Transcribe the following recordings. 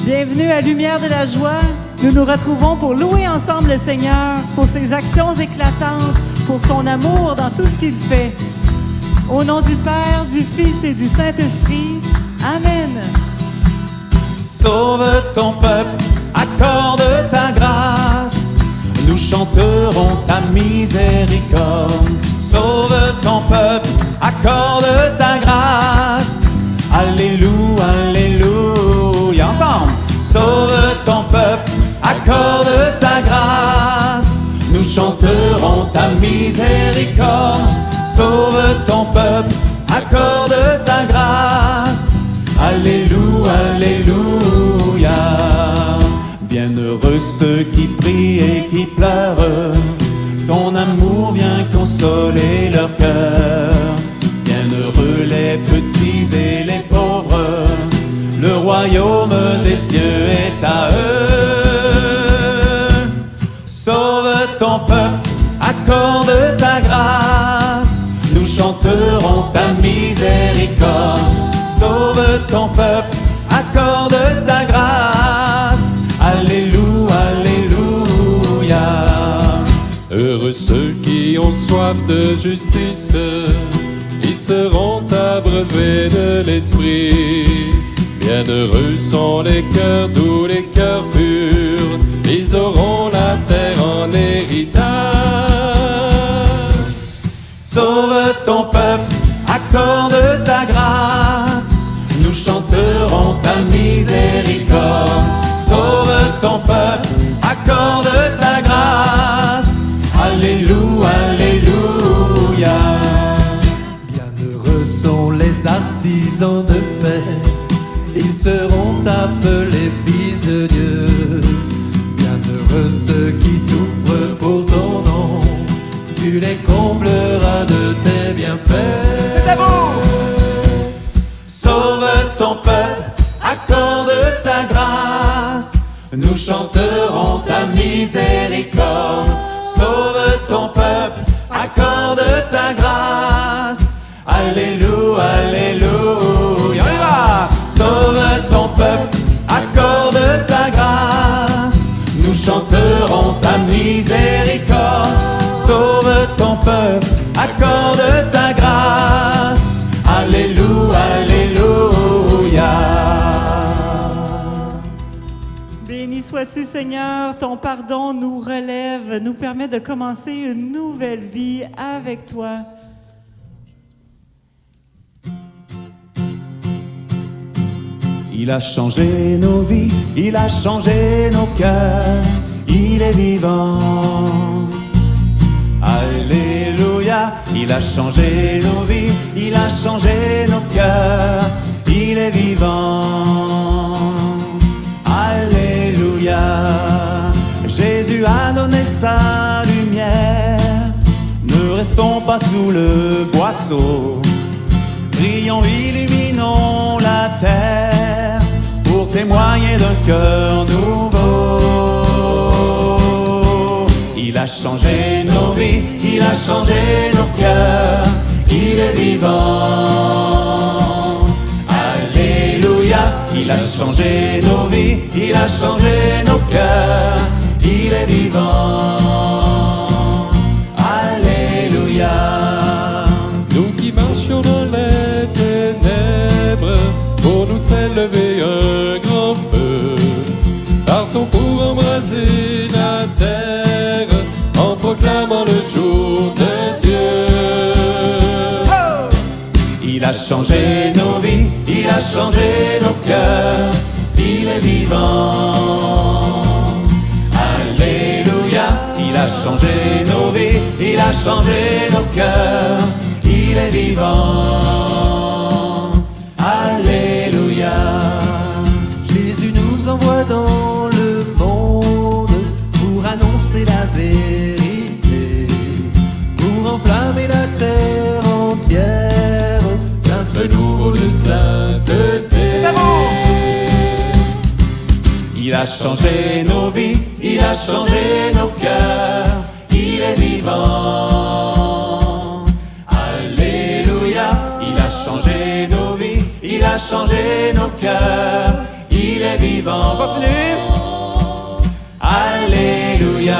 Bienvenue à Lumière de la Joie. Nous nous retrouvons pour louer ensemble le Seigneur, pour ses actions éclatantes, pour son amour dans tout ce qu'il fait. Au nom du Père, du Fils et du Saint-Esprit. Amen. Sauve ton peuple, accorde ta grâce. Nous chanterons ta miséricorde. Sauve ton peuple, accorde ta grâce. Alléluia, alléluia. Ensemble. Sauve ton peuple, accorde ta grâce. Nous chanterons ta miséricorde. Sauve ton peuple, accorde ta grâce. Alléluia, alléluia. Bienheureux ceux qui prient et qui pleurent. Ton amour vient consoler leur cœur. Bienheureux les petits et les pauvres. Le royaume des cieux est à eux. Sauve ton peuple, accorde ta grâce. Nous chanterons ta miséricorde. Sauve ton peuple, accorde ta grâce. Alléluia, alléluia. Heureux ceux qui ont soif de justice, ils seront abreuvés de l'esprit. Bienheureux sont les cœurs doux, les cœurs purs, ils auront la terre en héritage. Sauve ton peuple, accorde ta grâce. Nous chanterons ta miséricorde. Sauve ton peuple, accorde ta grâce. Alléluia, alléluia. Bienheureux sont les artisans de paix, ils seront appelés fils de Dieu. Bienheureux ceux qui souffrent pour ton nom, tu les combleras de tes bienfaits. C'est à vous. Sauve ton peuple, accorde ta grâce. Nous chanterons ta miséricorde. Sauve ton peuple, accorde ta grâce. Alléluia, alléluia. On y va. Sauve ton peuple, accorde ta grâce. Nous chanterons ta miséricorde. Sauve ton peuple, accorde ta grâce. Alléluia, alléluia. Béni sois-tu, Seigneur. Ton pardon nous relève, nous permet de commencer une nouvelle vie avec toi. Il a changé nos vies, il a changé nos cœurs, il est vivant. Alléluia, il a changé nos vies, il a changé nos cœurs, il est vivant. Alléluia, Jésus a donné sa lumière, ne restons pas sous le boisseau, brillons, illuminons la terre, pour témoigner d'un cœur nouveau. Il a changé nos vies, il a changé nos cœurs, il est vivant. Alléluia, il a changé nos vies, il a changé nos cœurs, il est vivant. Alléluia. Nous qui marchions dans les ténèbres, pour nous s'est levé un grand feu. Partons pour embraser la terre, en proclamant le jour de Dieu. Il a changé nos vies, il a changé nos cœurs, il est vivant. Alléluia, il a changé nos vies, il a changé nos cœurs, il est vivant. Alléluia. Jésus nous envoie dans le monde pour annoncer la vérité, pour enflammer la terre entière d'un feu nouveau de sainteté. Il a changé nos vies, il a changé nos cœurs, il est vivant. Alléluia, il a changé nos vies, il a changé nos cœurs, il est vivant. Continue. Alléluia,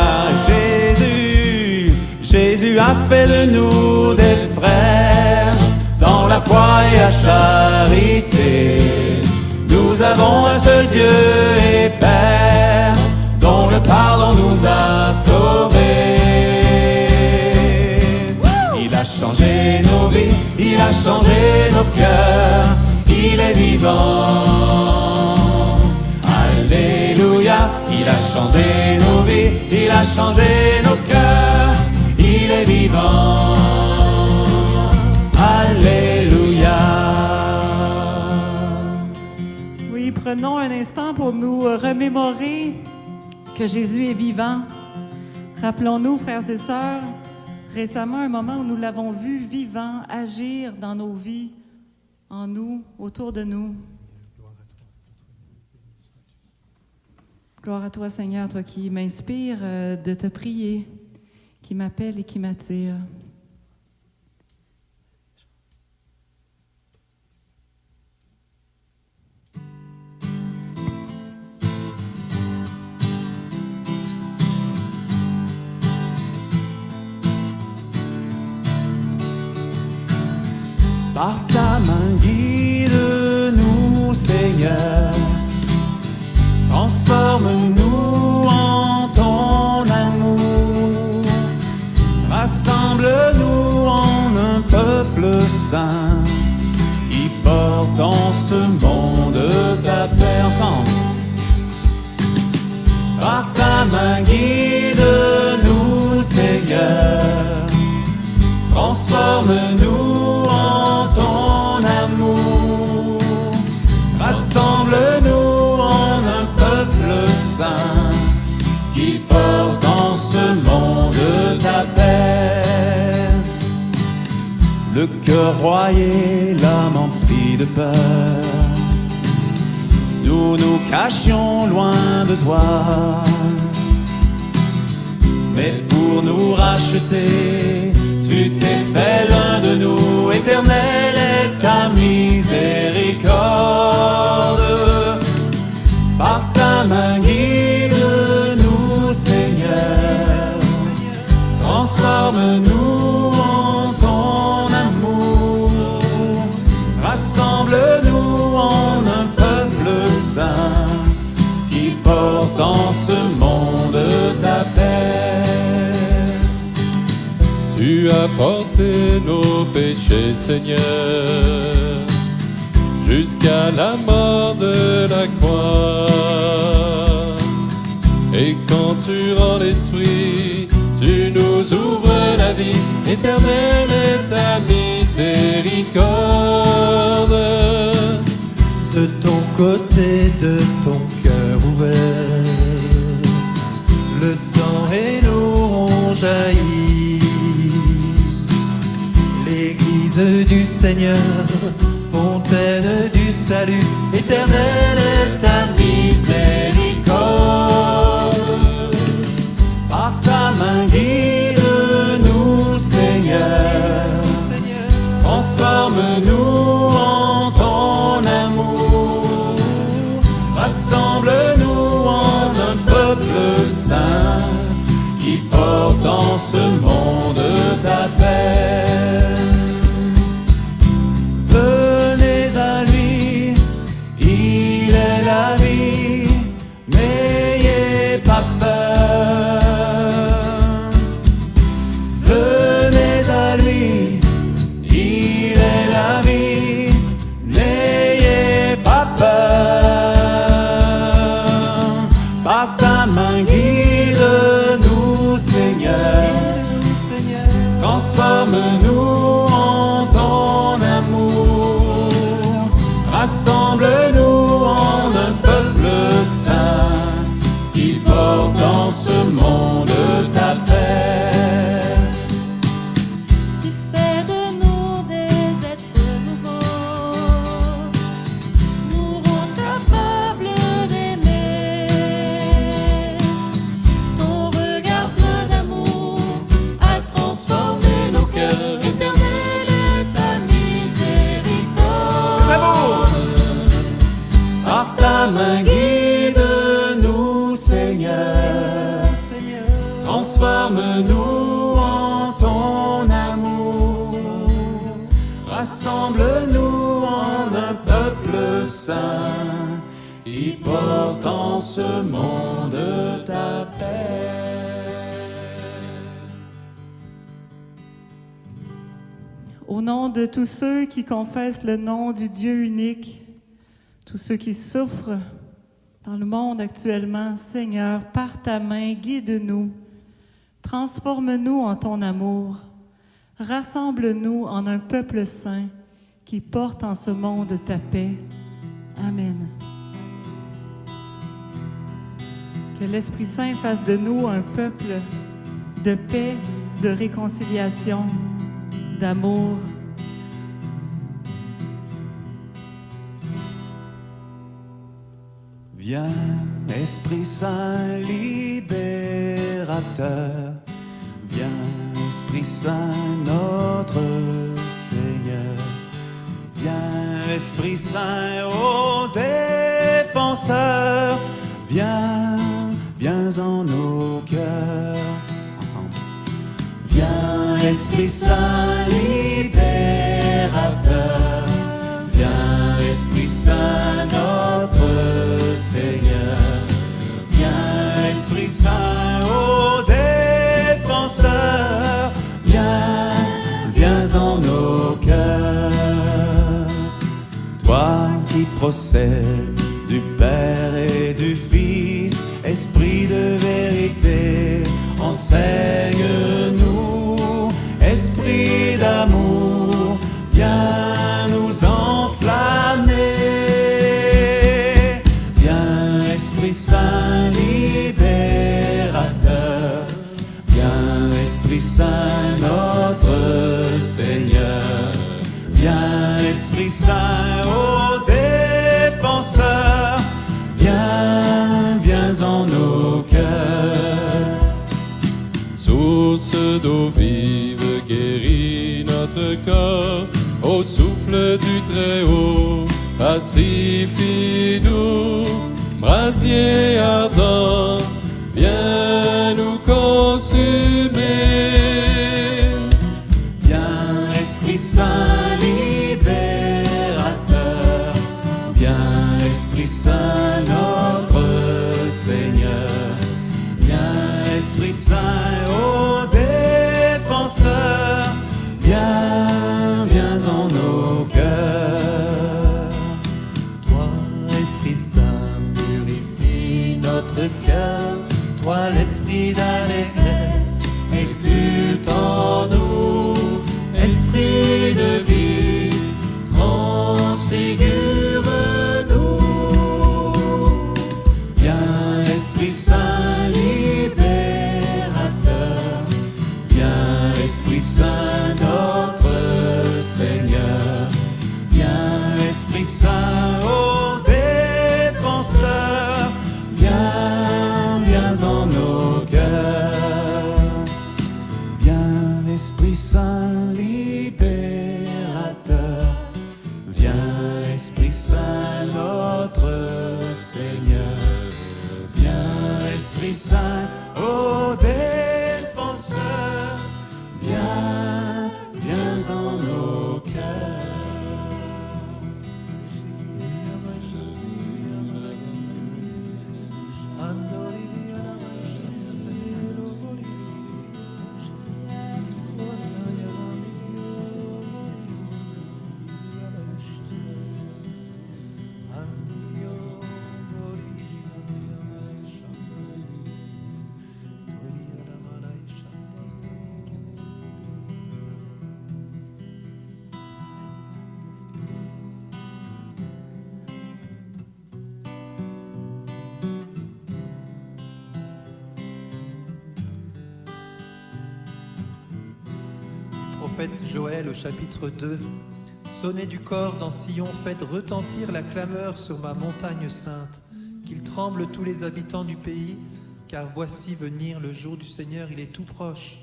Jésus a fait de nous des frères dans la foi et la charité. Nous avons un seul Dieu et Père, dont le pardon nous a sauvés. Il a changé nos vies, il a changé nos cœurs, il est vivant. Alléluia, il a changé nos vies, il a changé nos cœurs, il est vivant. Alléluia. Oui, prenons un instant pour nous remémorer que Jésus est vivant. Rappelons-nous, frères et sœurs, récemment un moment où nous l'avons vu vivant, agir dans nos vies, en nous, autour de nous. Gloire à toi, Seigneur, toi qui m'inspires de te prier, qui m'appelle et qui m'attire. Par ta main guide-nous, Seigneur, transforme-nous en ton amour, rassemble-nous en un peuple saint, qui porte en ce monde ta paix ensemble. Par ta main guide-nous, Seigneur, transforme-nous en ton amour, rassemble-nous en un peuple saint, qui porte en ce monde ta paix. Le cœur broyé, l'âme emplie de peur, nous nous cachions loin de toi. Mais pour nous racheter, tu t'es fait l'un de nous, éternel est ta miséricorde. Par ta main guide-nous, Seigneur, transforme-nous en ton amour, rassemble-nous en un peuple saint, qui porte en ce monde ta paix. Tu as porté nos péchés, Seigneur, jusqu'à la mort de la croix. Et quand tu rends l'esprit, tu nous ouvres la vie. Éternelle est ta miséricorde. De ton côté, de ton cœur ouvert, le sang et l'eau ont jailli. L'Église du Seigneur, fontaine du salut, éternelle est ta miséricorde. Par ta main guide-nous, Seigneur, transforme-nous en ton amour, rassemble-nous en un peuple saint, qui porte en ce monde ta paix. Venez à lui, il est la vie, n'ayez pas peur. Venez à lui, il est la vie, n'ayez pas peur. Par ta main guide-nous, Seigneur, transforme-nous Transforme-nous en ton amour, rassemble-nous en un peuple saint qui porte en ce monde ta paix. Au nom de tous ceux qui confessent le nom du Dieu unique, tous ceux qui souffrent dans le monde actuellement, Seigneur, par ta main, guide-nous, transforme-nous en ton amour, rassemble-nous en un peuple saint qui porte en ce monde ta paix. Amen. Que l'Esprit Saint fasse de nous un peuple de paix, de réconciliation, d'amour. Viens, Esprit Saint libérateur, viens, Esprit Saint notre Seigneur, viens, Esprit Saint ô défenseur, viens, viens en nos cœurs, ensemble. Viens, Esprit Saint libérateur, viens, Esprit Saint notre Seigneur, viens, Esprit Saint ô défenseur, viens, viens en nos cœurs. Toi qui procèdes du Père et du Fils, Esprit de vérité, enseigne-nous, Esprit d'amour, viens nous enflammer. Viens, Esprit Saint libérateur, viens, Esprit Saint notre Seigneur, viens, Esprit Saint ô défenseur, viens, viens en nos cœurs. Source d'eau vive, guéris notre corps, au souffle du Très-Haut, pacifie-nous, brasier ardent, viens nous consumer. Viens, Esprit Saint libérateur, viens, Esprit Saint notre Seigneur, viens, Esprit Saint ô défenseur, viens, viens en nos cœurs. Toi, Esprit Saint, purifie notre cœur. Toi, l'esprit d'allégresse, exulte en nous. Esprit de vie, transfigure-nous. Viens, Esprit Saint libérateur, viens, Esprit Saint notre Seigneur, viens, Esprit Saint ô défenseur, viens, viens en nos cœurs. Viens, Esprit Saint libérateur, viens, Esprit Saint notre Seigneur, viens, Esprit Saint ô défenseur, viens, viens en nos cœurs. Prophète Joël au chapitre 2. Sonnez du cor dans Sion, faites retentir la clameur sur ma montagne sainte, qu'ils tremblent tous les habitants du pays, car voici venir le jour du Seigneur, il est tout proche.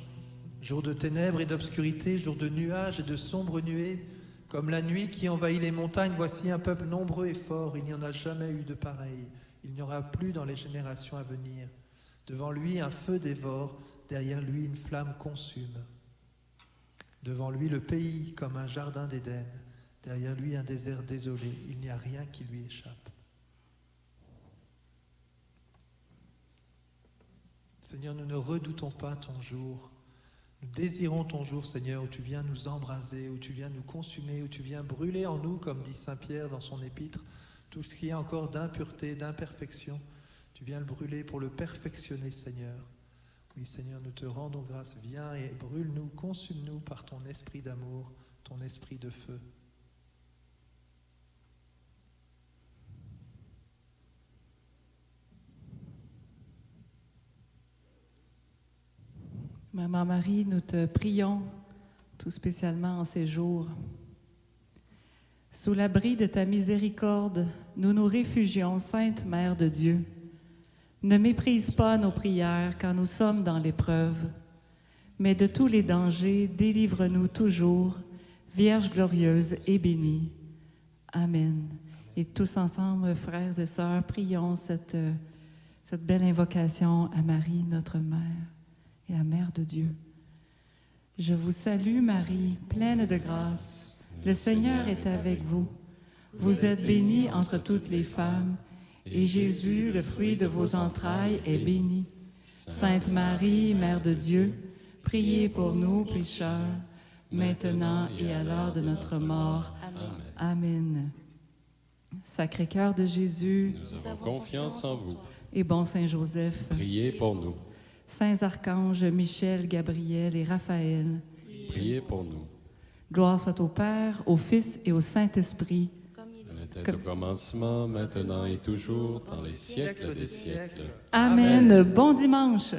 Jour de ténèbres et d'obscurité, jour de nuages et de sombres nuées, comme la nuit qui envahit les montagnes, voici un peuple nombreux et fort, il n'y en a jamais eu de pareil, il n'y aura plus dans les générations à venir. Devant lui un feu dévore, Derrière lui, une flamme consume. Devant lui, le pays comme un jardin d'Éden. Derrière lui, un désert désolé. Il n'y a rien qui lui échappe. Seigneur, nous ne redoutons pas ton jour. Nous désirons ton jour, Seigneur, où tu viens nous embraser, où tu viens nous consumer, où tu viens brûler en nous, comme dit Saint Pierre dans son épître, tout ce qui est encore d'impureté, d'imperfection. Tu viens le brûler pour le perfectionner, Seigneur. Oui, Seigneur, nous te rendons grâce. Viens et brûle-nous, consume-nous par ton esprit d'amour, ton esprit de feu. Maman Marie, nous te prions tout spécialement en ces jours. Sous l'abri de ta miséricorde, nous nous réfugions, Sainte Mère de Dieu. Ne méprise pas nos prières quand nous sommes dans l'épreuve, mais de tous les dangers, délivre-nous toujours, Vierge glorieuse et bénie. Amen. Et tous ensemble, frères et sœurs, prions cette belle invocation à Marie, notre Mère et à Mère de Dieu. Je vous salue, Marie, pleine de grâce. Le Seigneur est avec vous. Vous êtes bénie entre toutes les femmes, et Jésus, le fruit de vos entrailles, est béni. Sainte Marie, Mère de Dieu, priez pour nous pécheurs, maintenant et à l'heure de notre mort. Amen. Sacré-Cœur de Jésus, Nous avons confiance en vous. et bon Saint Joseph, Priez pour nous. Saints archanges Michel, Gabriel et Raphaël, Priez pour nous. gloire soit au Père, au Fils et au Saint-Esprit. Elle était au commencement, maintenant et toujours, dans les siècles des siècles. Amen. Bon dimanche.